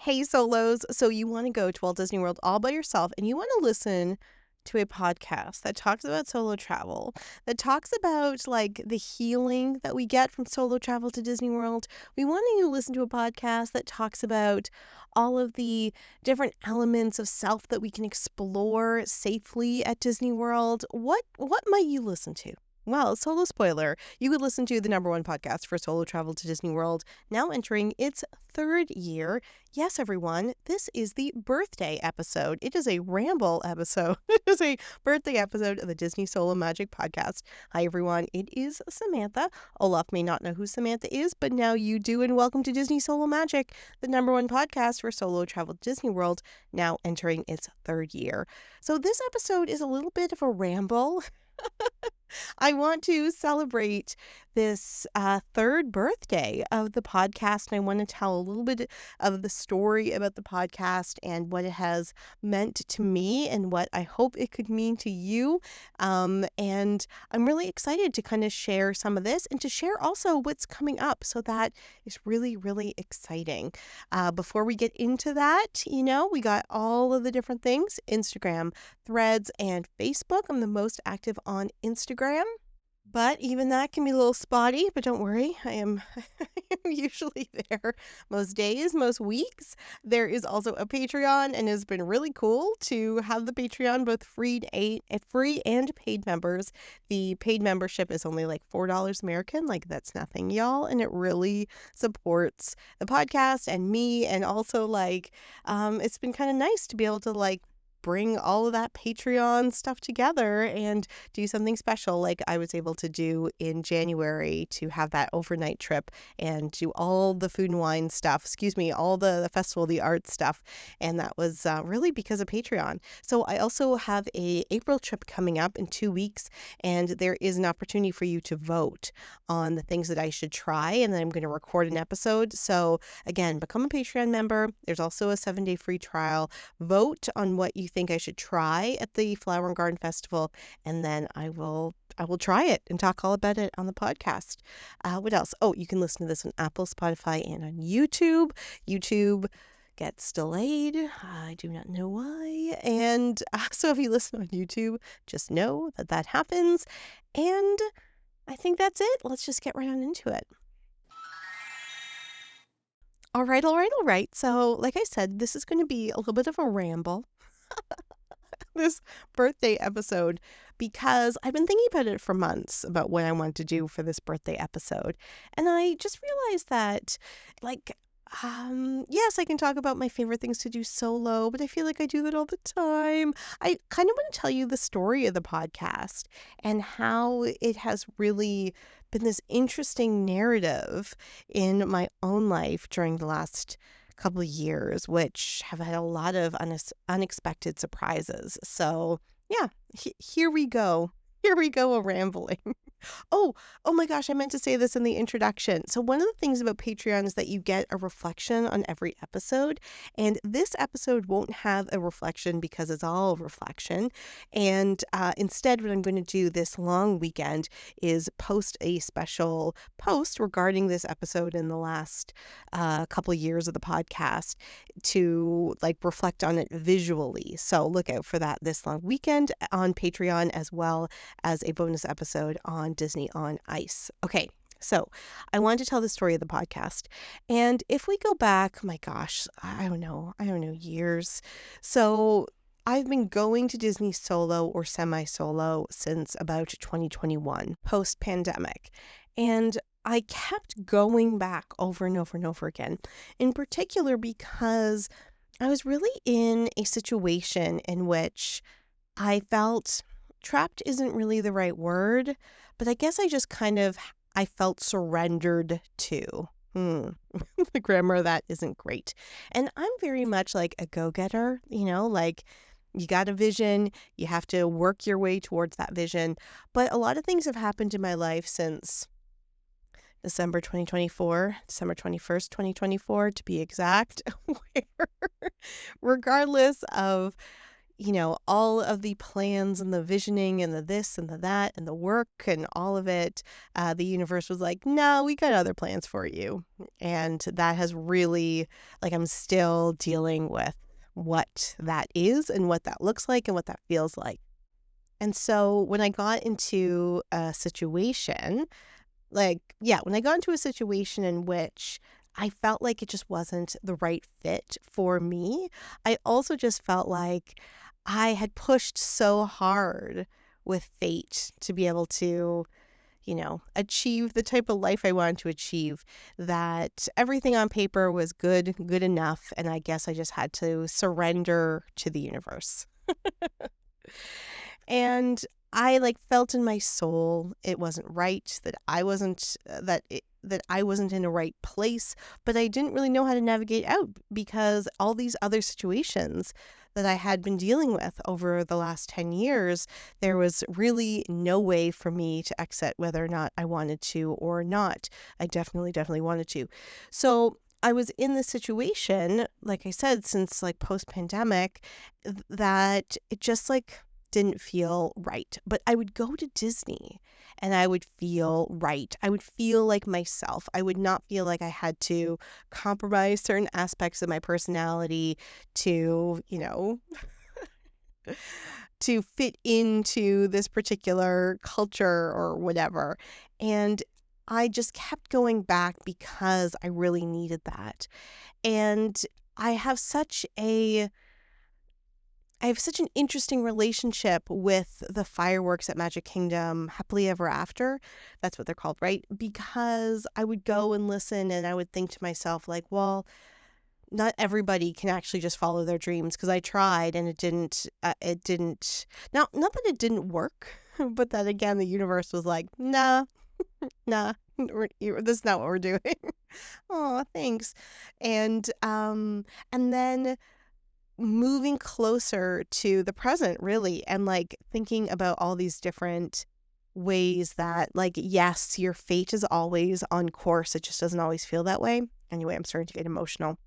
Hey, solos. So you want to go to Walt Disney World all by yourself and you want to listen to a podcast that talks about solo travel, that talks about like the healing that we get from solo travel to Disney World. We want you to listen to a podcast that talks about all of the different elements of self that we can explore safely at Disney World. What might you listen to? Well, solo spoiler, you would listen to the number one podcast for solo travel to Disney World, now entering its third year. Yes, everyone, this is the birthday episode. It is a ramble episode. It is a birthday episode of the Disney Solo Magic podcast. Hi, everyone. It is Samantha. Olaf may not know who Samantha is, but now you do, and welcome to Disney Solo Magic, the number one podcast for solo travel to Disney World, now entering its third year. So this episode is a little bit of a ramble. I want to celebrate this third birthday of the podcast, and I want to tell a little bit of the story about the podcast and what it has meant to me and what I hope it could mean to you. And I'm really excited to kind of share some of this and to share also what's coming up. So that is really, really exciting. Before we get into that, we got all of the different things: Instagram, Threads, and Facebook. I'm the most active on Instagram, but even that can be a little spotty. But don't worry, I am usually there most days, most weeks. There is also a Patreon, and it's been really cool to have the Patreon both free and paid members. The paid membership is only like $4 American, like that's nothing, y'all, and it really supports the podcast and me, and also it's been kind of nice to be able to bring all of that Patreon stuff together and do something special like I was able to do in January, to have that overnight trip and do all the food and wine stuff, all the festival, the art stuff. And that was really because of Patreon. So I also have a April trip coming up in 2 weeks, and there is an opportunity for you to vote on the things that I should try, and then I'm going to record an episode. So again, become a Patreon member. There's also a 7-day free trial. Vote on what you think I should try at the Flower and Garden Festival, and then I will try it and talk all about it on the podcast. What else? Oh, you can listen to this on Apple, Spotify, and on YouTube. YouTube gets delayed. I do not know why. And so if you listen on YouTube, just know that happens. And I think that's it. Let's just get right on into it. All right. So like I said, this is going to be a little bit of a ramble, this birthday episode, because I've been thinking about it for months about what I want to do for this birthday episode. And I just realized that, yes, I can talk about my favorite things to do solo, but I feel like I do that all the time. I kind of want to tell you the story of the podcast and how it has really been this interesting narrative in my own life during the last couple of years, which have had a lot of unexpected surprises. So yeah, here we go. Here we go, a rambling. Oh my gosh, I meant to say this in the introduction. So one of the things about Patreon is that you get a reflection on every episode, and this episode won't have a reflection because it's all reflection. And instead, what I'm going to do this long weekend is post a special post regarding this episode in the last couple of years of the podcast to reflect on it visually. So look out for that this long weekend on Patreon, as well as a bonus episode on Disney on Ice. Okay, so I wanted to tell the story of the podcast. And if we go back, my gosh, I don't know, years. So I've been going to Disney solo or semi-solo since about 2021, post-pandemic. And I kept going back over and over and over again, in particular because I was really in a situation in which I felt trapped isn't really the right word, but I guess I felt surrendered to. The grammar of that isn't great. And I'm very much like a go-getter, you got a vision, you have to work your way towards that vision. But a lot of things have happened in my life since December 21st, 2024, to be exact, where regardless of all of the plans and the visioning and the this and the that and the work and all of it, the universe was like, no, we got other plans for you. And that has really, like, I'm still dealing with what that is and what that looks like and what that feels like. And so when I got into a situation, when I got into a situation in which I felt like it just wasn't the right fit for me, I also just felt like I had pushed so hard with fate to be able to, achieve the type of life I wanted to achieve, that everything on paper was good enough. And I guess I just had to surrender to the universe. And I felt in my soul it wasn't right, that I wasn't that I wasn't in the right place, but I didn't really know how to navigate out because all these other situations that I had been dealing with over the last 10 years, there was really no way for me to exit whether or not I wanted to or not. I definitely wanted to. So I was in this situation, like I said, since post-pandemic, that it just didn't feel right. But I would go to Disney and I would feel right. I would feel like myself. I would not feel like I had to compromise certain aspects of my personality to, to fit into this particular culture or whatever. And I just kept going back because I really needed that. And I have such a I have such an interesting relationship with the fireworks at Magic Kingdom, Happily Ever After. That's what they're called, right? Because I would go and listen and I would think to myself, well, not everybody can actually just follow their dreams, because I tried and it didn't, not that it didn't work, but that again, the universe was like, nah, this is not what we're doing. Oh, thanks. And then moving closer to the present, really, and thinking about all these different ways that yes, your fate is always on course, it just doesn't always feel that way. Anyway, I'm starting to get emotional.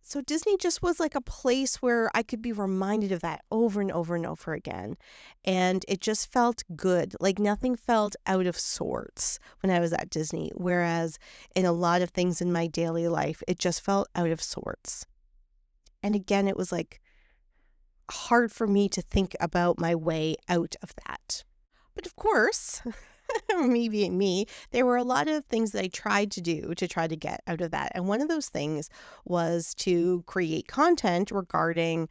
So Disney just was like a place where I could be reminded of that over and over and over again, and it just felt good. Nothing felt out of sorts when I was at Disney, whereas in a lot of things in my daily life it just felt out of sorts. And again, it was hard for me to think about my way out of that. But of course, me being me, there were a lot of things that I tried to do to try to get out of that. And one of those things was to create content regarding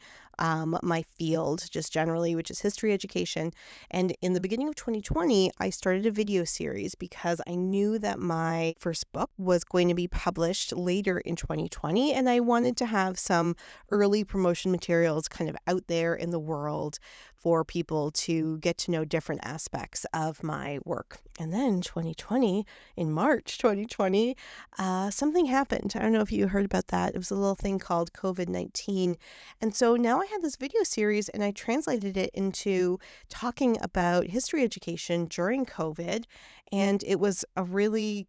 my field, just generally, which is history education. And in the beginning of 2020, I started a video series because I knew that my first book was going to be published later in 2020. And I wanted to have some early promotion materials kind of out there in the world for people to get to know different aspects of my work. And then 2020, in March 2020, something happened. I don't know if you heard about that. It was a little thing called COVID-19. And so now I had this video series and I translated it into talking about history education during COVID. And it was really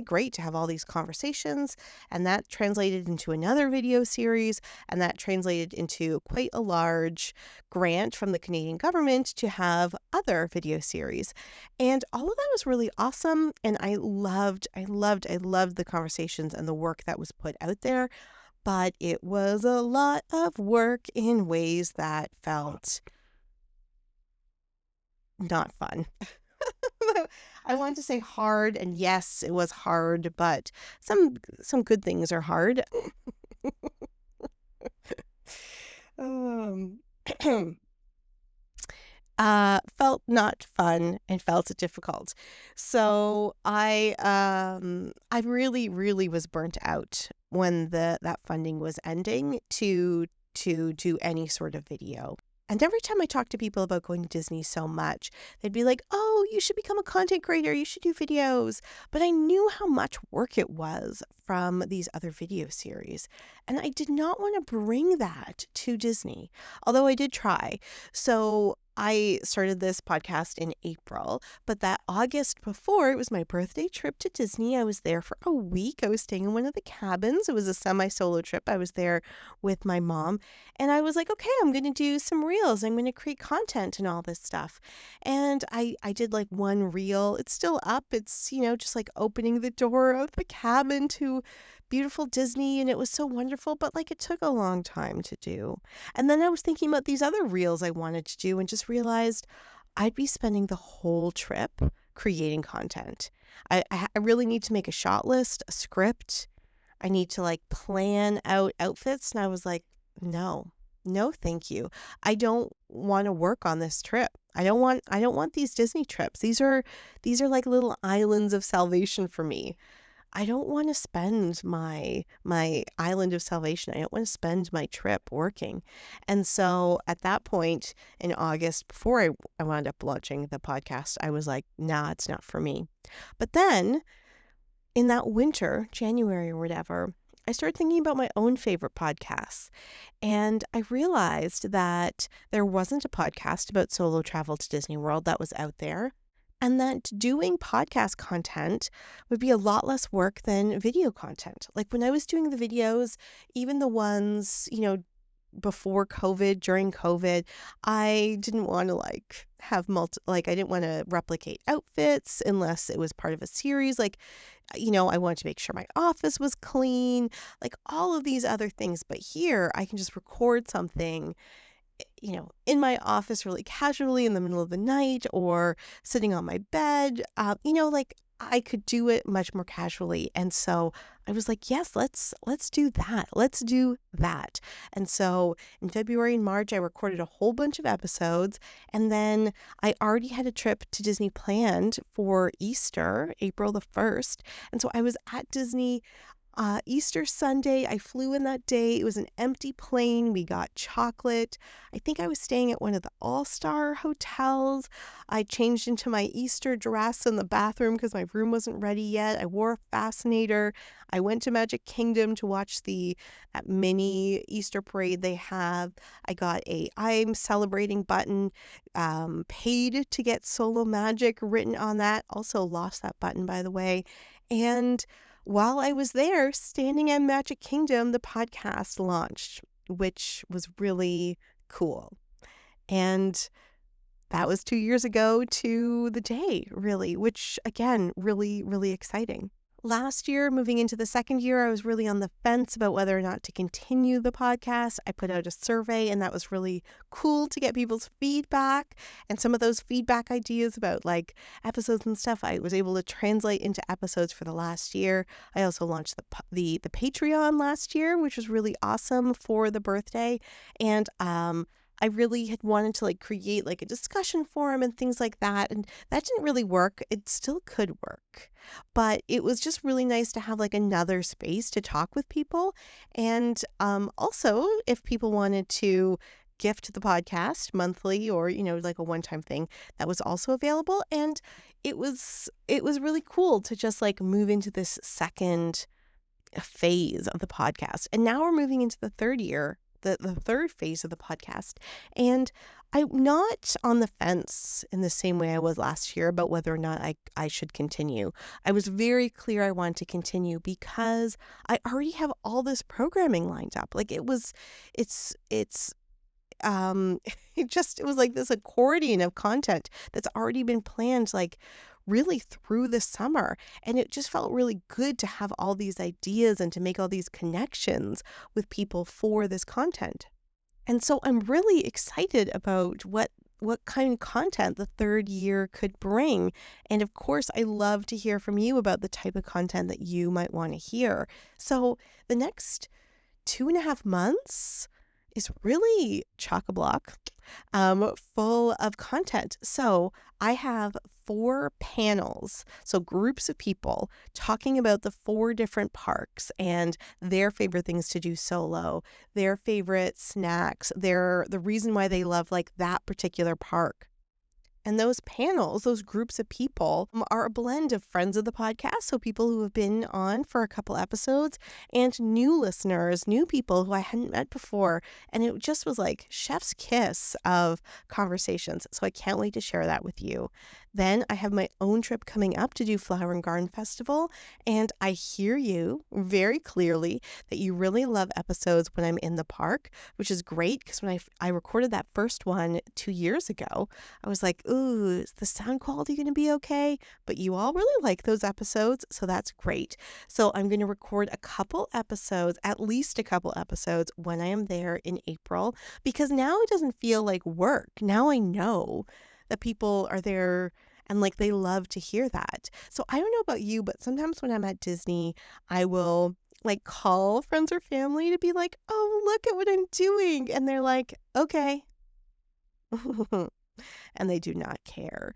great to have all these conversations. And that translated into another video series. And that translated into quite a large grant from the Canadian government to have other video series. And all of that was really awesome. And I loved the conversations and the work that was put out there. But it was a lot of work in ways that felt not fun. I want to say hard, and yes, it was hard, but some good things are hard. um, felt not fun and felt difficult. So I really was burnt out when that funding was ending to do any sort of video. And every time I talk to people about going to Disney so much, they'd be like, oh, you should become a content creator. You should do videos. But I knew how much work it was from these other video series. And I did not want to bring that to Disney, although I did try. So I started this podcast in April, but that August before, it was my birthday trip to Disney. I was there for a week. I was staying in one of the cabins. It was a semi-solo trip. I was there with my mom, and I was like, okay, I'm going to do some reels. I'm going to create content and all this stuff. And I did like one reel. It's still up. It's, just like opening the door of the cabin to beautiful Disney, and it was so wonderful, but like it took a long time to do. And then I was thinking about these other reels I wanted to do and just realized I'd be spending the whole trip creating content. I really need to make a shot list, a script. I need to like plan out outfits. And I was like, no, thank you. I don't want to work on this trip. I don't want these Disney trips. These are like little islands of salvation for me. I don't want to spend my island of salvation. I don't want to spend my trip working. And so at that point in August, before I wound up launching the podcast, I was like, nah, it's not for me. But then in that winter, January or whatever, I started thinking about my own favorite podcasts. And I realized that there wasn't a podcast about solo travel to Disney World that was out there. And that doing podcast content would be a lot less work than video content. Like when I was doing the videos, even the ones, before COVID, during COVID, I didn't want to have I didn't want to replicate outfits unless it was part of a series. I wanted to make sure my office was clean, like all of these other things. But here I can just record something in my office really casually in the middle of the night or sitting on my bed, I could do it much more casually. And so I was like, yes, let's do that. Let's do that. And so in February and March, I recorded a whole bunch of episodes. And then I already had a trip to Disney planned for Easter, April the 1st. And so I was at Disney Easter Sunday. I flew in that day. It was an empty plane. We got chocolate. I think I was staying at one of the All-Star hotels. I changed into my Easter dress in the bathroom because my room wasn't ready yet. I wore a fascinator. I went to Magic Kingdom to watch that mini Easter parade they have. I got a I'm celebrating button, paid to get Solo Magic written on that. Also lost that button, by the way. And while I was there standing at Magic Kingdom, the podcast launched, which was really cool. And that was 2 years ago to the day, really, which again, really, really exciting. Last year, moving into the second year, I was really on the fence about whether or not to continue the podcast. I put out a survey, and that was really cool to get people's feedback. And some of those feedback ideas about episodes and stuff, I was able to translate into episodes for the last year. I also launched the Patreon last year, which was really awesome for the birthday. And I really had wanted to create a discussion forum and things like that. And that didn't really work. It still could work. But it was just really nice to have another space to talk with people. And also, if people wanted to gift the podcast monthly or, a one-time thing, that was also available. And it was really cool to just move into this second phase of the podcast. And now we're moving into the third year. The third phase of the podcast. And I'm not on the fence in the same way I was last year about whether or not I should continue. I was very clear I wanted to continue because I already have all this programming lined up. It was like this accordion of content that's already been planned really through the summer. And it just felt really good to have all these ideas and to make all these connections with people for this content. And so I'm really excited about what kind of content the third year could bring. And of course, I love to hear from you about the type of content that you might want to hear. So the next 2.5 months is really chock-a-block, full of content. So I have 4 panels, so groups of people talking about the 4 different parks and their favorite things to do solo, their favorite snacks, the reason why they love that particular park. And those panels, those groups of people, are a blend of friends of the podcast, so people who have been on for a couple episodes, and new listeners, new people who I hadn't met before. And it just was like chef's kiss of conversations. So I can't wait to share that with you. Then I have my own trip coming up to do Flower and Garden Festival, and I hear you very clearly that you really love episodes when I'm in the park, which is great because when I recorded that first one 2 years ago, I was like, ooh, is the sound quality going to be okay? But you all really like those episodes, so that's great. So I'm going to record a couple episodes, at least a couple episodes, when I am there in April, because now it doesn't feel like work. Now I know that people are there and like they love to hear that. So I don't know about you, but sometimes when I'm at Disney, I will like call friends or family to be like, oh, look at what I'm doing. And they're like, okay. And they do not care.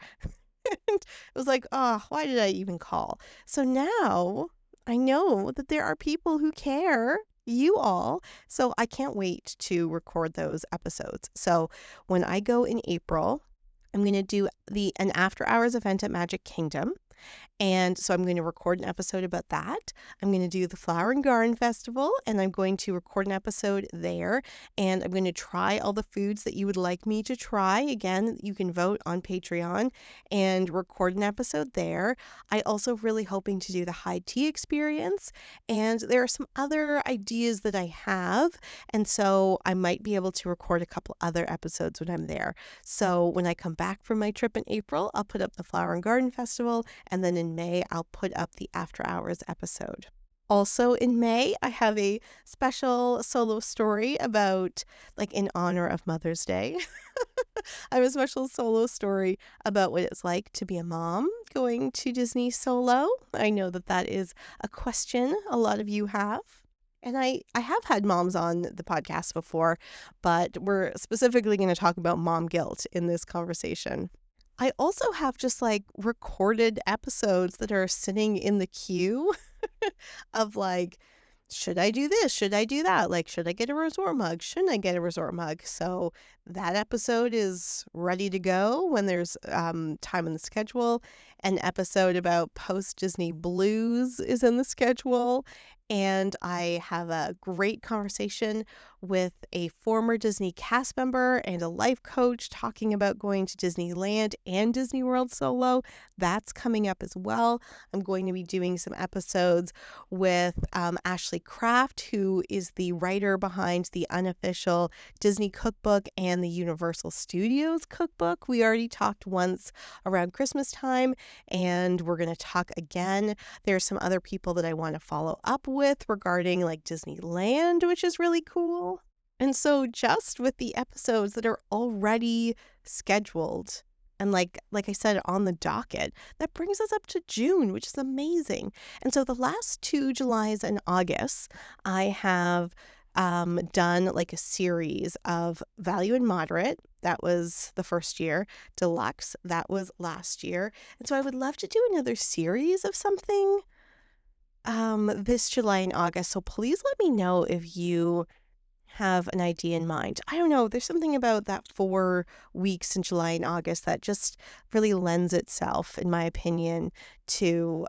And it was like, oh, why did I even call? So now I know that there are people who care, you all. So I can't wait to record those episodes. So when I go in April, I'm going to do an after hours event at Magic Kingdom. And so I'm going to record an episode about that. I'm going to do the Flower and Garden Festival, and I'm going to record an episode there. And I'm going to try all the foods that you would like me to try. Again, you can vote on Patreon and record an episode there. I also really hoping to do the high tea experience. And there are some other ideas that I have. And so I might be able to record a couple other episodes when I'm there. So when I come back from my trip in April, I'll put up the Flower and Garden Festival, and then in May, I'll put up the After Hours episode. Also in May, I have a special solo story about, like, in honor of Mother's Day. I have a special solo story about what it's like to be a mom going to Disney solo. I know that that is a question a lot of you have. And I have had moms on the podcast before, but we're specifically going to talk about mom guilt in this conversation. I also have just like recorded episodes that are sitting in the queue of like, should I do this? Should I do that? Like, should I get a resort mug? Shouldn't I get a resort mug? So that episode is ready to go when there's time in the schedule. An episode about post-Disney blues is in the schedule. And I have a great conversation with a former Disney cast member and a life coach talking about going to Disneyland and Disney World solo. That's coming up as well. I'm going to be doing some episodes with Ashley Kraft, who is the writer behind the unofficial Disney cookbook and the Universal Studios cookbook. We already talked once around Christmas time, and we're going to talk again. There's some other people that I want to follow up with regarding like Disneyland, which is really cool. And so just with the episodes that are already scheduled and like I said on the docket, that brings us up to June, which is amazing. And so the last 2 Julys and Augusts, I have done like a series of Value and Moderate. That was the first year. Deluxe, that was last year. And so I would love to do another series of something this July and August. So please let me know if you have an idea in mind. I don't know. There's something about that 4 weeks in July and August that just really lends itself, in my opinion, to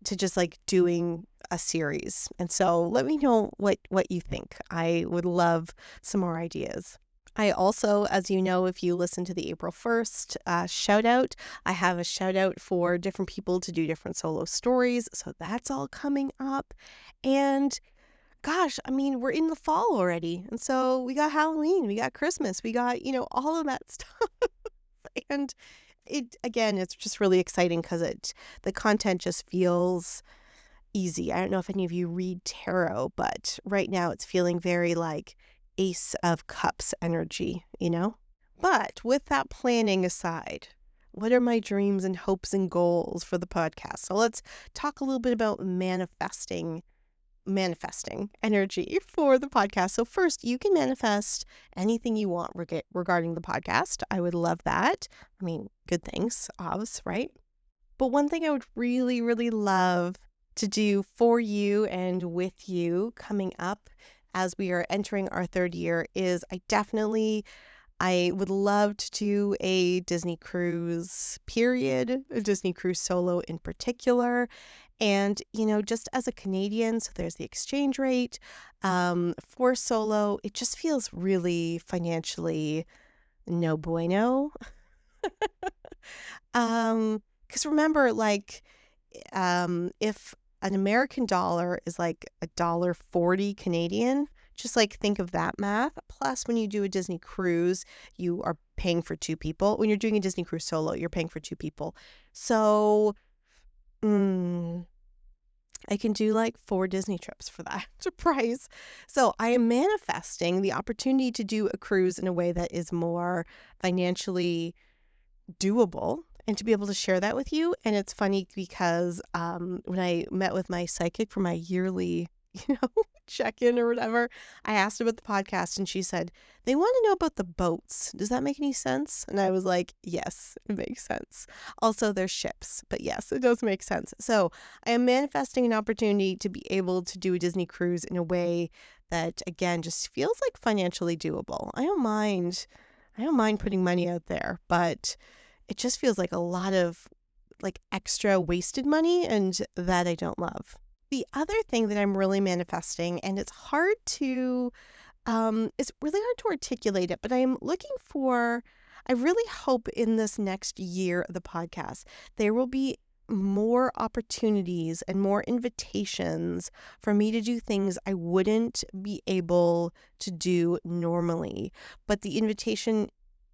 just like doing a series. And so let me know what you think. I would love some more ideas. I also, as you know, if you listen to the April 1st shout out, I have a shout out for different people to do different solo stories. So that's all coming up. And gosh, I mean, we're in the fall already. And so we got Halloween, we got Christmas, we got, all of that stuff. And it's just really exciting because the content just feels easy. I don't know if any of you read tarot, but right now it's feeling very like Ace of Cups energy, But with that planning aside, what are my dreams and hopes and goals for the podcast? So let's talk a little bit about manifesting energy for the podcast. So first, you can manifest anything you want regarding the podcast. I would love that. I mean, good things, obviously, right? But one thing I would really, really love to do for you and with you coming up as we are entering our 3rd year is I definitely I would love to do a Disney cruise, period, a Disney cruise solo in particular. And, just as a Canadian, so there's the exchange rate. For solo, it just feels really financially no bueno. Because remember, like, if an American dollar is like $1.40 Canadian, just like think of that math. Plus, when you do a Disney cruise, you are paying for two people. When you're doing a Disney cruise solo, you're paying for two people. So, I can do like 4 Disney trips for that price. So I am manifesting the opportunity to do a cruise in a way that is more financially doable and to be able to share that with you. And it's funny because when I met with my psychic for my yearly, check-in or whatever, I asked about the podcast and she said, they want to know about the boats. Does that make any sense? And I was like, yes, it makes sense. Also, there's ships, but yes, it does make sense. So I am manifesting an opportunity to be able to do a Disney cruise in a way that, again, just feels like financially doable. I don't mind putting money out there, but it just feels like a lot of like extra wasted money, and that I don't love. The other thing that I'm really manifesting, and it's really hard to articulate it, but I really hope in this next year of the podcast, there will be more opportunities and more invitations for me to do things I wouldn't be able to do normally. But the invitation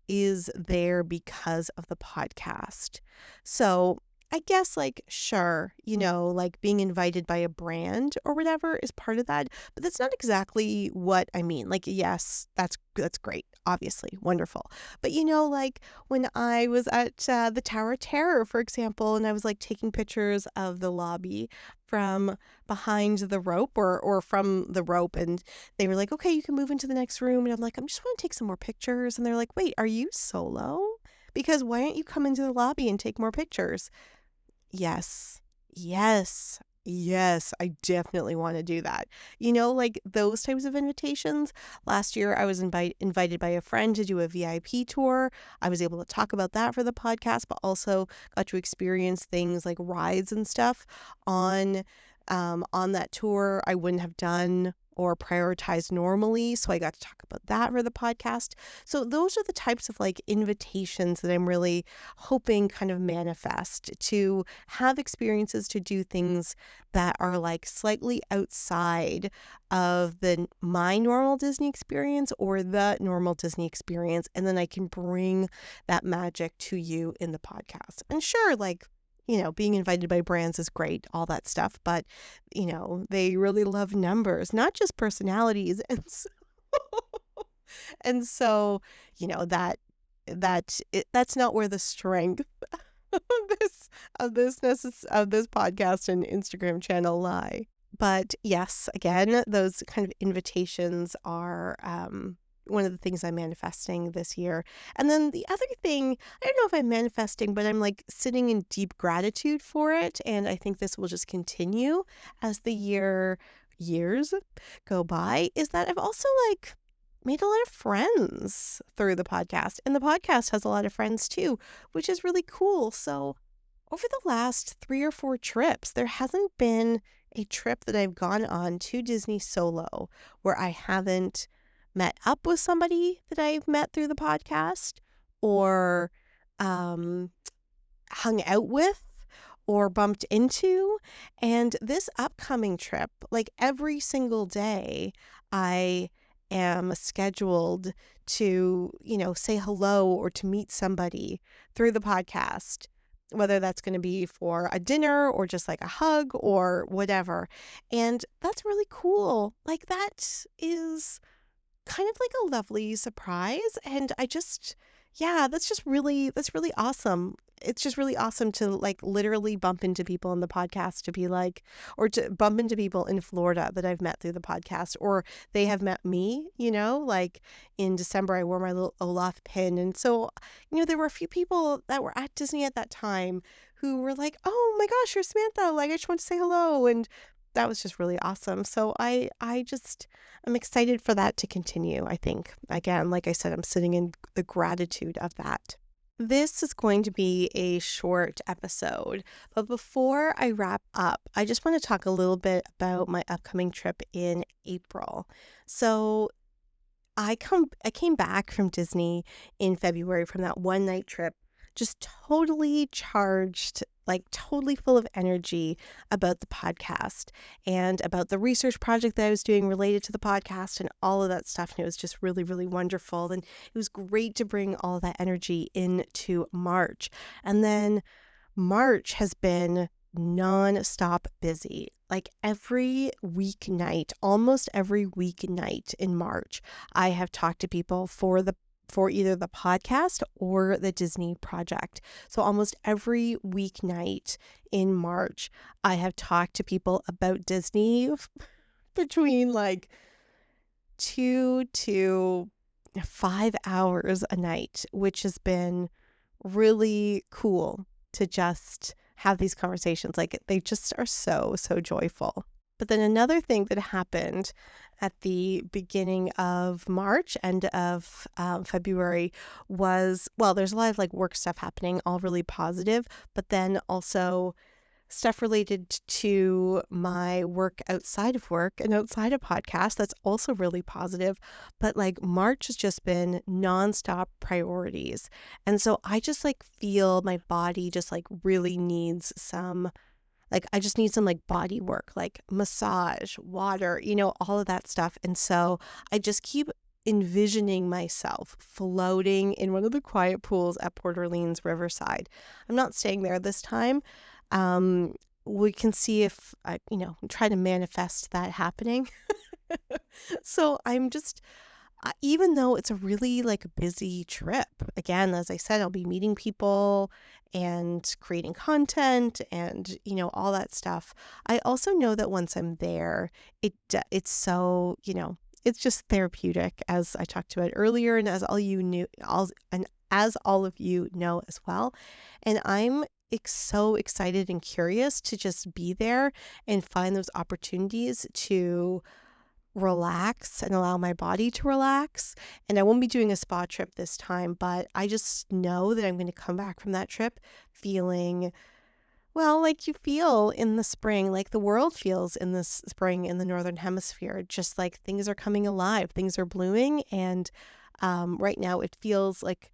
is there because of the podcast. So I guess like, sure, like being invited by a brand or whatever is part of that, but that's not exactly what I mean. Like, yes, that's great, obviously, wonderful. But like when I was at the Tower of Terror, for example, and I was like taking pictures of the lobby from behind the rope or from the rope, and they were like, okay, you can move into the next room. And I'm like, I just want to take some more pictures. And they're like, wait, are you solo? Because why don't you come into the lobby and take more pictures? Yes, yes, yes, I definitely want to do that. Like those types of invitations. Last year, I was invited by a friend to do a VIP tour. I was able to talk about that for the podcast, but also got to experience things like rides and stuff on that tour I wouldn't have done or prioritized normally. So I got to talk about that for the podcast. So those are the types of like invitations that I'm really hoping kind of manifest, to have experiences, to do things that are like slightly outside of my normal Disney experience or the normal Disney experience. And then I can bring that magic to you in the podcast. And sure, like, being invited by brands is great, all that stuff, but, they really love numbers, not just personalities. And so, that's not where the strength of this podcast and Instagram channel lie. But yes, again, those kind of invitations are one of the things I'm manifesting this year. And then the other thing, I don't know if I'm manifesting, but I'm like sitting in deep gratitude for it. And I think this will just continue as the years go by, is that I've also like made a lot of friends through the podcast. And the podcast has a lot of friends too, which is really cool. So over the last 3 or 4 trips, there hasn't been a trip that I've gone on to Disney solo where I haven't met up with somebody that I've met through the podcast, or hung out with, or bumped into. And this upcoming trip, like every single day, I am scheduled to, say hello or to meet somebody through the podcast, whether that's going to be for a dinner or just like a hug or whatever. And that's really cool. Like that is kind of like a lovely surprise. And that's really awesome. It's just really awesome to like literally bump into people in the podcast, to be like, or to bump into people in Florida that I've met through the podcast, or they have met me, like in December, I wore my little Olaf pin. And so, there were a few people that were at Disney at that time who were like, oh my gosh, you're Samantha. Like, I just want to say hello. And that was just really awesome. So I'm excited for that to continue, I think. Again, like I said, I'm sitting in the gratitude of that. This is going to be a short episode, but before I wrap up, I just want to talk a little bit about my upcoming trip in April. So I came back from Disney in February from that one night trip, just totally charged, like totally full of energy about the podcast and about the research project that I was doing related to the podcast and all of that stuff. And it was just really, really wonderful. And it was great to bring all that energy into March. And then March has been non-stop busy. Like every weeknight, almost every weeknight in March, I have talked to people for either the podcast or the Disney project. So almost every weeknight in March, I have talked to people about Disney between like 2 to 5 hours a night, which has been really cool to just have these conversations. Like they just are so, so joyful. But then another thing that happened at the beginning of March, end of February was, well, there's a lot of like work stuff happening, all really positive, but then also stuff related to my work outside of work and outside of podcast that's also really positive. But like March has just been nonstop priorities. And so I just like feel my body just like really needs some, like I just need some like body work, like massage, water, all of that stuff. And so I just keep envisioning myself floating in one of the quiet pools at Port Orleans Riverside. I'm not staying there this time. We can see if I, try to manifest that happening. So I'm just, even though it's a really like busy trip, again, as I said, I'll be meeting people and creating content and, all that stuff. I also know that once I'm there, it's so, it's just therapeutic, as I talked about earlier, and as all of you know as well. And I'm so excited and curious to just be there and find those opportunities to relax and allow my body to relax. And I won't be doing a spa trip this time, but I just know that I'm going to come back from that trip feeling, well, like you feel in the spring, like the world feels in this spring in the Northern Hemisphere, just like things are coming alive, things are blooming. And right now it feels like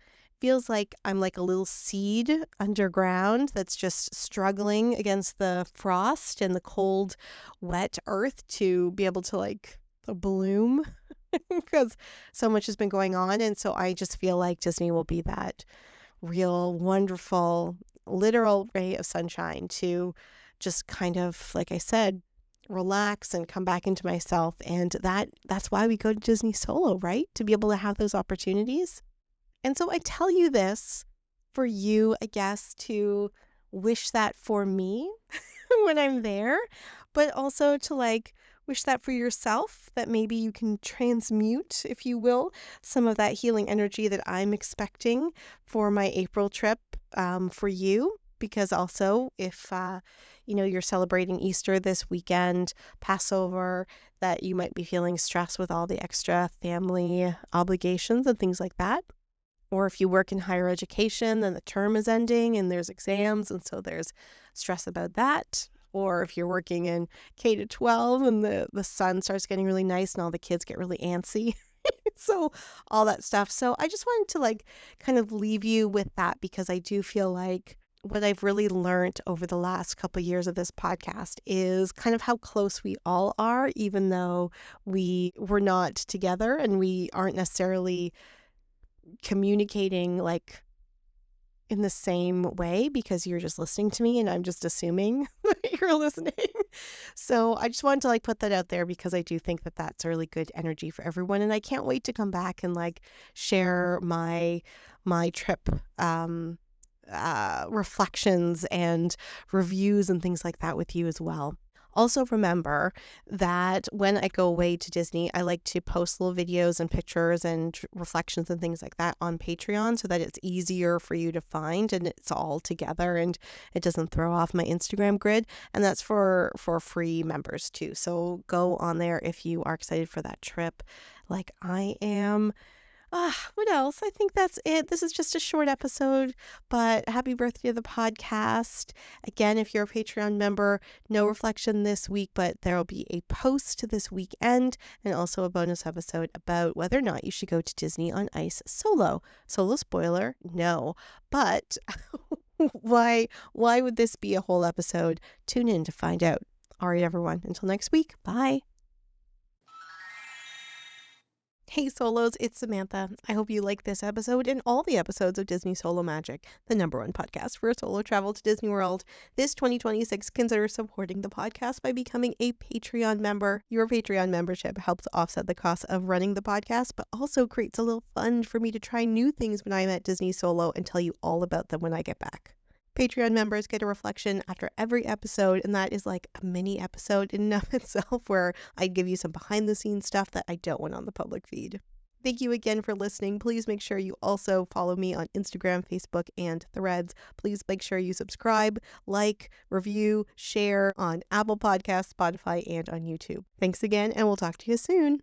I'm like a little seed underground that's just struggling against the frost and the cold, wet earth to be able to like bloom because so much has been going on. And so I just feel like Disney will be that real, wonderful, literal ray of sunshine to just kind of, like I said, relax and come back into myself. And that's why we go to Disney solo, right? To be able to have those opportunities. And so I tell you this for you, I guess, to wish that for me when I'm there, but also to like wish that for yourself, that maybe you can transmute, if you will, some of that healing energy that I'm expecting for my April trip for you. Because also if, you're celebrating Easter this weekend, Passover, that you might be feeling stressed with all the extra family obligations and things like that. Or if you work in higher education, then the term is ending and there's exams, and so there's stress about that. Or if you're working in K to 12 and the sun starts getting really nice and all the kids get really antsy. So all that stuff. So I just wanted to like kind of leave you with that, because I do feel like what I've really learned over the last couple of years of this podcast is kind of how close we all are, even though we're not together and we aren't necessarily communicating like in the same way, because you're just listening to me and I'm just assuming that you're listening. So I just wanted to like put that out there, because I do think that that's a really good energy for everyone. And I can't wait to come back and like share my trip reflections and reviews and things like that with you as well. Also, remember that when I go away to Disney, I like to post little videos and pictures and reflections and things like that on Patreon so that it's easier for you to find and it's all together and it doesn't throw off my Instagram grid. And that's for free members too. So go on there if you are excited for that trip, like I am. What else? I think that's it. This is just a short episode, but happy birthday to the podcast. Again, if you're a Patreon member, no reflection this week, but there will be a post this weekend and also a bonus episode about whether or not you should go to Disney on Ice solo. Solo spoiler, no. But why would this be a whole episode? Tune in to find out. All right, everyone. Until next week. Bye. Hey Solos, it's Samantha. I hope you like this episode and all the episodes of Disney Solo Magic, the #1 podcast for solo travel to Disney World. This 2026, consider supporting the podcast by becoming a Patreon member. Your Patreon membership helps offset the cost of running the podcast, but also creates a little fund for me to try new things when I'm at Disney Solo and tell you all about them when I get back. Patreon members get a reflection after every episode, and that is like a mini episode in and of itself where I give you some behind the scenes stuff that I don't want on the public feed. Thank you again for listening. Please make sure you also follow me on Instagram, Facebook, and Threads. Please make sure you subscribe, like, review, share on Apple Podcasts, Spotify, and on YouTube. Thanks again, and we'll talk to you soon.